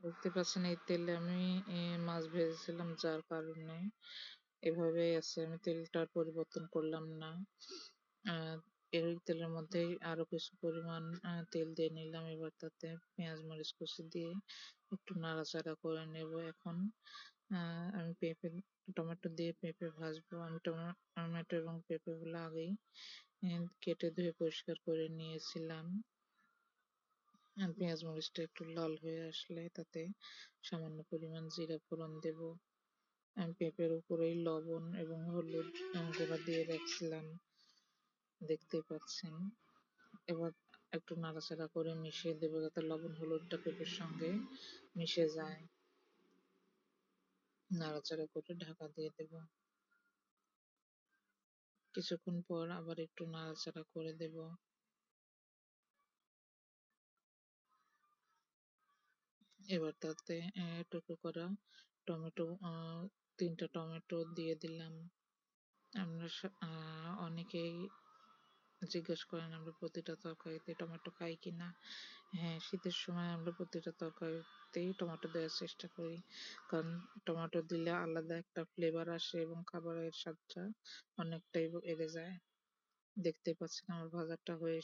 দেখতে পাচ্ছেন এই তেলে আমি মাছ ভেজেছিলাম, যার কারণে এভাবেই আছে। আমি তেলটার পরিবর্তন করলাম না। আহ, এই তেলের মধ্যেই আরো কিছু পরিমাণ তেল দিয়ে নিলাম। এবার তাতে পেঁয়াজ মরিচ কুচি দিয়ে একটু নাড়াচাড়া করে নেব। এখন আমি টমেটো দিয়ে পেঁপে ভাজবো। আমি টমেটো এবং পেঁপে গুলো আগেই কেটে ধুয়ে পরিষ্কার করে নিয়েছিলাম। আর পেঁয়াজ মরিচটা একটু লাল হয়ে আসলে তাতে সামান্য পরিমাণ জিরা ফোড়ন দেব। আমি পেঁপের উপরেই লবণ এবং হলুদ গুঁড়া দিয়ে রাখছিলাম, দেখতেই পাচ্ছেন। এবার একটু নাড়াচাড়া করে মিশিয়ে দেবো যাতে লবণ হলুদটা পেঁপের সঙ্গে মিশে যায়। নাড়াচাড়া করে ঢাকা দিয়ে দেব। কিছুক্ষণ পর আবার একটু নাড়াচাড়া করে দেব। এবার তাতে টুকরো করা টমেটো, 3টা টমেটো দিয়ে দিলাম। আমরা অনেকেই জিজ্ঞেস করেন আমরা প্রতিটা তরকারিতে টমেটো খাই কিনা। হ্যাঁ, শীতের সময় আমরা প্রতিটা তরকারিতেই টমেটো দেওয়ার চেষ্টা করি, কারণ টমেটো দিলে আলাদা একটা ফ্লেভার আসে এবং খাবারের স্বাদটা অনেকটাই বেড়ে যায়। দেখতে পাচ্ছেন আমার ভাজাটা হয়ে